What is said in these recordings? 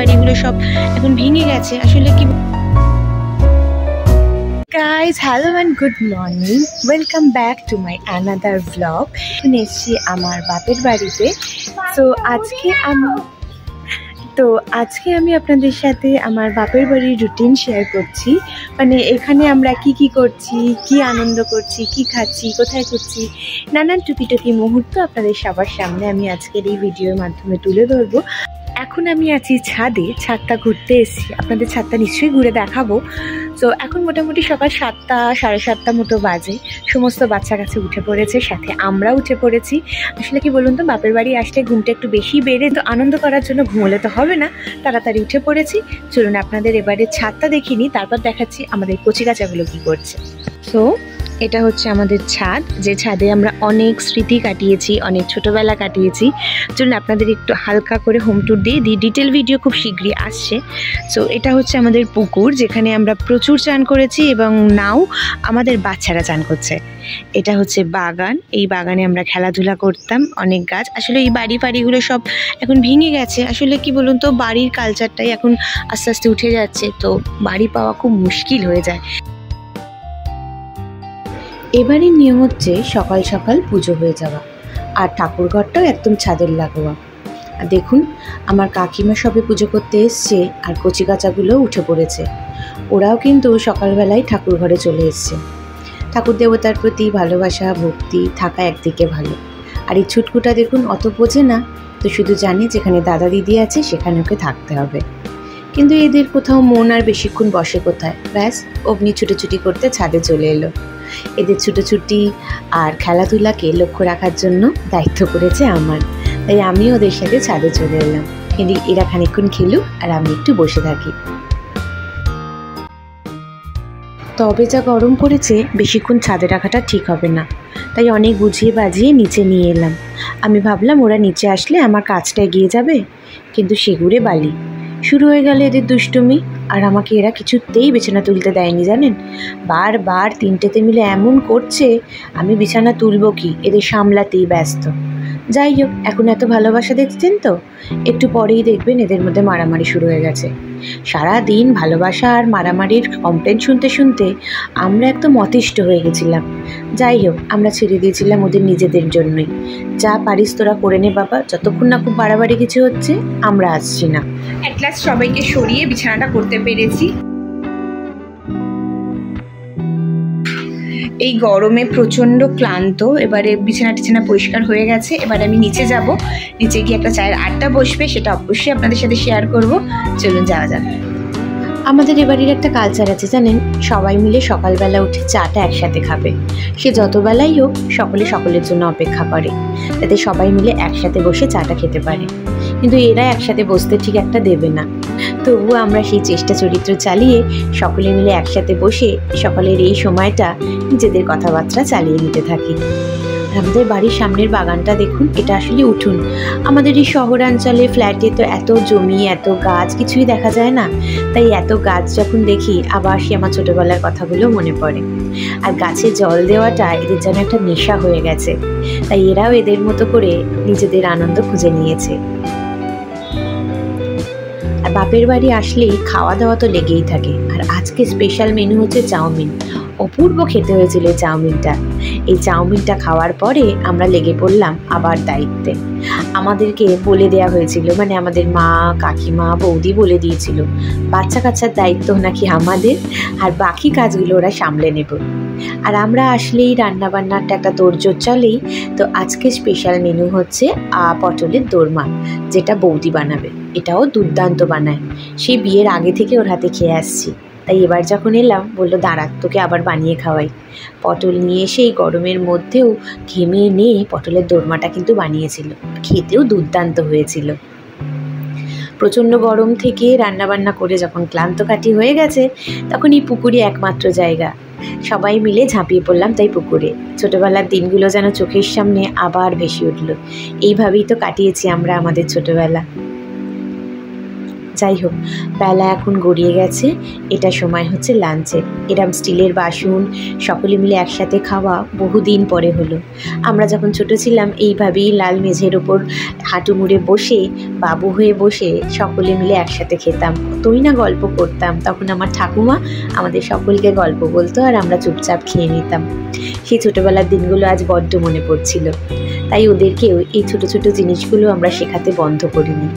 বাড়িগুলো সব এখন ভেঙে গেছে। আসলে কি guys, hello and good morning, welcome back to my another vlog. এসেছি আমার বাপের বাড়িতে। আজকে আমি আপনাদের সাথে আমার বাপের বাড়ির রুটিন শেয়ার করছি। মানে এখানে আমরা কি করছি, কি আনন্দ করছি, কি খাচ্ছি, কোথায় করছি, নানান টুকি মুহূর্ত আপনাদের সবার সামনে আমি আজকের এই ভিডিওর মাধ্যমে তুলে ধরবো। এখন আমি আছি ছাদে, ছাদটা ঘুরতে এসেছি, আপনাদের ছাদটা নিশ্চয়ই ঘুরে দেখাবো। তো এখন মোটামুটি সকাল 7টা সাড়ে 7টা মতো বাজে। সমস্ত বাচ্চা কাছে উঠে পড়েছে, সাথে আমরা উঠে পড়েছি। আসলে কি বলুন তো, বাপের বাড়ি আসলে ঘুমটা একটু বেশি বেড়ে, তো আনন্দ করার জন্য ঘুমোলে তো হবে না, তাড়াতাড়ি উঠে পড়েছি। চলুন আপনাদের এবারে ছাদটা দেখিনি, তারপর দেখাচ্ছি আমাদের কচি কাচাগুলো কী করছে। সো এটা হচ্ছে আমাদের ছাদ, যে ছাদে আমরা অনেক স্মৃতি কাটিয়েছি, অনেক ছোটোবেলা কাটিয়েছি। চলুন আপনাদের একটু হালকা করে হোম ট্যুর দিয়ে দিই, ডিটেল ভিডিও খুব শীঘ্রই আসছে। সো এটা হচ্ছে আমাদের পুকুর, যেখানে আমরা প্রচুর চান করেছি এবং নাও আমাদের বাচ্চারা চান করছে। এটা হচ্ছে বাগান, এই বাগানে আমরা খেলাধুলা করতাম, অনেক গাছ। আসলে এই বাড়িগুলো সব এখন ভেঙে গেছে। আসলে কি বলুন তো, বাড়ির কালচারটাই এখন আস্তে আস্তে উঠে যাচ্ছে, তো বাড়ি পাওয়া খুব মুশকিল হয়ে যায়। এবারের নিয়ম হচ্ছে সকাল সকাল পুজো হয়ে যাওয়া, আর ঠাকুরঘরটাও একদম ছাদের লাগোয়া। আর দেখুন, আমার কাকিমা সবে পুজো করতে এসছে, আর কচি কাচাগুলোও উঠে পড়েছে। ওরাও কিন্তু সকালবেলায় ঠাকুর ঘরে চলে এসছে। ঠাকুর দেবতার প্রতি ভালোবাসা ভক্তি থাকা একদিকে ভালো, আর এই ছুটকুটা দেখুন অত বোঝে না, তো শুধু জানে যেখানে দাদা দিদি আছে সেখানে ওকে থাকতে হবে। কিন্তু এদের কোথাও মন আর বেশিক্ষণ বসে কোথায়, ব্যাস অমনি ছুটোছুটি করতে ছাদে চলে এলো। এদের ছুটোছুটি আর খেলাধুলাকে লক্ষ্য রাখার জন্য দায়িত্ব পড়েছে আমার, তাই আমিও ওদের সাথে ছাদে চলে এলাম। এরা খানিকক্ষণ খেলুক আর আমি একটু বসে থাকি। তবে যা গরম পড়েছে, বেশিক্ষণ ছাদে রাখাটা ঠিক হবে না, তাই অনেক বুঝিয়ে বাজিয়ে নিচে নিয়ে এলাম। আমি ভাবলাম ওরা নিচে আসলে আমার কাজটা এগিয়ে যাবে, কিন্তু সেগুড়ে বালি। শুরু হয়ে গেল এদের দুষ্টুমি, আর আমাকে এরা কিছুতেই বিছানা তুলতে দেয়নি জানেন। বারবার তিনটেতে মিলে এমন করছে, আমি বিছানা তুলবো কি, এদের সামলাতেই ব্যস্ত। যাই হোক, এখন এত ভালোবাসা দেখছেন তো, একটু পরেই দেখবেন এদের মধ্যে মারামারি শুরু হয়ে গেছে। সারা দিন ভালোবাসা আর মারামারির কমপ্লেন শুনতে শুনতে আমরা একদম অতিষ্ঠ হয়ে গেছিলাম। যাই হোক, আমরা ছেড়ে দিয়েছিলাম ওদের নিজেদের জন্যই। যা পারিস তোরা করে নে বাবা, যতক্ষণ না খুব বাড়াবাড়ি কিছু হচ্ছে আমরা আসছি না। অ্যাট লাস্ট সবাইকে সরিয়ে বিছানাটা করতে পেরেছি। এই গরমে প্রচণ্ড ক্লান্ত, এবারে বিছানা পরিষ্কার হয়ে গেছে। এবার আমি নিচে যাব, নিচে গিয়ে একটা চায়ের আড্ডা বসবে, সেটা অবশ্যই আপনাদের সাথে শেয়ার করব। চলুন যাওয়া যাক। আমাদের এবারের একটা কালচার আছে জানেন, সবাই মিলে সকালবেলা উঠে চাটা একসাথে খাবে। সে যত বেলাই হোক, সকলের জন্য অপেক্ষা করে, যাতে সবাই মিলে একসাথে বসে চাটা খেতে পারে। কিন্তু এরা একসাথে বসতে ঠিক একটা দেবে না। তবুও আমরা সেই চেষ্টা চরিত্র চালিয়ে সকলে মিলে একসাথে বসে সকালের এই সময়টা নিজেদের কথাবার্তা চালিয়ে নিতে থাকি। আমাদের বাড়ির সামনের বাগানটা দেখুন, এটা আসলে উঠুন। আমাদের এই শহরাঞ্চলে ফ্ল্যাটে তো এত জমি, এত গাছ কিছুই দেখা যায় না, তাই এত গাছ যখন দেখি আবার সে আমার ছোটোবেলার কথাগুলো মনে পড়ে। আর গাছে জল দেওয়াটা এদের যেন একটা নেশা হয়ে গেছে, তাই এরাও এদের মতো করে নিজেদের আনন্দ খুঁজে নিয়েছে। আর বাপের বাড়ি আসলেই খাওয়া দাওয়া তো লেগেই থাকে, আর আজকে স্পেশাল মেনু হচ্ছে চাউমিন। অপূর্ব খেতে হয়েছিল এই চাউমিনটা। এই চাউমিনটা খাওয়ার পরে আমরা লেগে পড়লাম আবার দায়িত্বে। আমাদেরকে বলে দেওয়া হয়েছিল, মানে আমাদের মা কাকিমা বৌদি বলে দিয়েছিল, বাচ্চা কাচ্চার দায়িত্ব নাকি আমাদের, আর বাকি কাজগুলো ওরা সামলে নেব। আর আমরা আসলেই রান্নাবান্নারটা একটা তোড়জোড় চলেই। তো আজকে স্পেশাল মেনু হচ্ছে পটলের দোরমা, যেটা বৌদি বানাবে। এটাও দুর্দান্ত বানায়, সেই বিয়ের আগে থেকে ওর হাতে খেয়ে আসছি। তাই এবার যখন এলাম বললো দাঁড়া, তোকে আবার বানিয়ে খাওয়াই। পটল নিয়ে এসে এই গরমের মধ্যেও ঘেমে নিয়ে পটলের দোরমাটা কিন্তু বানিয়েছিল, খেতেও দুর্দান্ত হয়েছিল। প্রচণ্ড গরম থেকে রান্নাবান্না করে যখন ক্লান্তকাঠি হয়ে গেছে, তখন এই পুকুরই একমাত্র জায়গা। সবাই মিলে ঝাঁপিয়ে পড়লাম তাই পুকুরে। ছোটোবেলার দিনগুলো যেন চোখের সামনে আবার ভেসে উঠল। এইভাবেই তো কাটিয়েছি আমরা আমাদের ছোটোবেলা। যাই হোক, বেলা এখন গড়িয়ে গেছে, এটা সময় হচ্ছে লাঞ্চের। এরম স্টিলের বাসন সকলে মিলে একসাথে খাওয়া বহুদিন পরে হলো। আমরা যখন ছোট ছিলাম এইভাবেই লাল মেঝের ওপর হাঁটু মুড়ে বসে, বাবু হয়ে বসে সকলে মিলে একসাথে খেতাম, কতই না গল্প করতাম। তখন আমার ঠাকুমা আমাদের সকলকে গল্প বলতো আর আমরা চুপচাপ খেয়ে নিতাম। সেই ছোটোবেলার দিনগুলো আজ বড্ড মনে পড়ছিল, তাই ওদেরকেও এই ছোট ছোট জিনিসগুলো আমরা শেখাতে বন্ধ করিনি।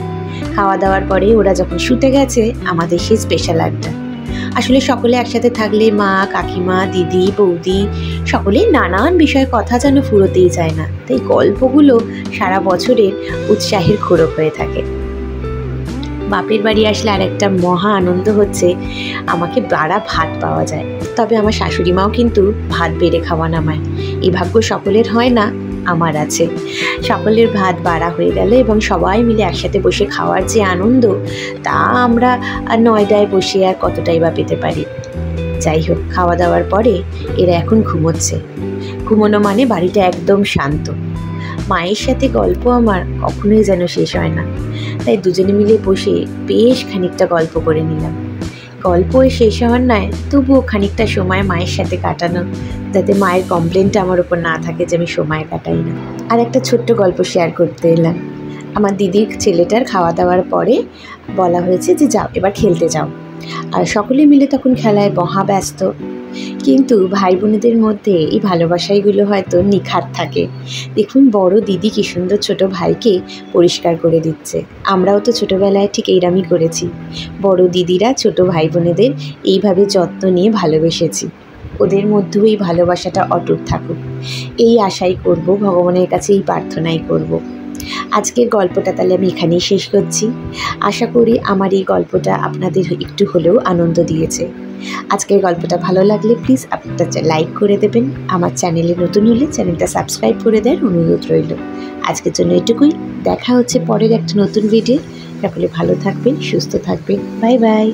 খাওয়া দাওয়ার পরে ওরা যখন শুতে গেছে, আমাদের সেই স্পেশাল আড্ডা। আসলে সকলে একসাথে থাকলে মা, কাকিমা, দিদি, বৌদি সকলেই নানান বিষয়ে কথা যেন ফুরোতেই যায় না, তাই গল্পগুলো সারা বছরের উৎসাহের খোরাক হয়ে থাকে। বাপের বাড়ি আসলে আর একটা মহা আনন্দ হচ্ছে আমাকে বাড়া ভাত পাওয়া যায়। তবে আমার শাশুড়ি মাও কিন্তু ভাত বেড়ে খাওয়া নামায়, এই ভাগ্য সকলের হয় না, আমার আছে। সকলের ভাত বাড়া হয়ে গেল এবং সবাই মিলে একসাথে বসে খাওয়ার যে আনন্দ, তা আমরা নয়ডায় বসে আর কতটাই বা পেতে পারি। যাই হোক, খাওয়া দাওয়ার পরে এরা এখন ঘুমোচ্ছে। ঘুমোনো মানে বাড়িটা একদম শান্ত। মায়ের সাথে গল্প আমার কখনোই যেন শেষ হয় না, তাই দুজনে মিলে বসে বেশ খানিকটা গল্প করে নিলাম। গল্প শেষ হওয়ার নয়, তবুও খানিকটা সময় মায়ের সাথে কাটানো, যাতে মায়ের কমপ্লেনটা আমার ওপর না থাকে যে আমি সময় কাটাই না। আর একটা ছোট্ট গল্প শেয়ার করতে এলাম। আমার দিদির ছেলেটার খাওয়া দাওয়ার পরে বলা হয়েছে যে যাও এবার খেলতে যাও, আর সকলে মিলে তখন খেলায় মহা ব্যস্ত। কিন্তু ভাই বোনেদের মধ্যে এই ভালোবাসাইগুলো হয়তো নিখাত থাকে। দেখুন, বড় দিদি কি সুন্দর ছোট ভাইকে পরিষ্কার করে দিচ্ছে। আমরাও তো ছোটোবেলায় ঠিক এইরকমই করেছি। বড় দিদিরা ছোট ভাই বোনেদের এইভাবে যত্ন নিয়ে ভালোবেসেছি। ওদের মধ্যেও এই ভালোবাসাটা অটুট থাকুক, এই আশাই করব, ভগবানের কাছে এই প্রার্থনাই করব। আজকের গল্পটা তাহলে আমি এখানেই শেষ করছি। আশা করি আমার এই গল্পটা আপনাদের একটু হলেও আনন্দ দিয়েছে। আজকের গল্পটা ভালো লাগলে প্লিজ আপনারা লাইক করে দেবেন। আমার চ্যানেলে নতুন হলে চ্যানেলটা সাবস্ক্রাইব করে দেওয়ার অনুরোধ রইল। আজকের জন্য এটুকুই। দেখা হচ্ছে পরের একটা নতুন ভিডিও। সকলে ভালো থাকবেন, সুস্থ থাকবেন। Bye bye.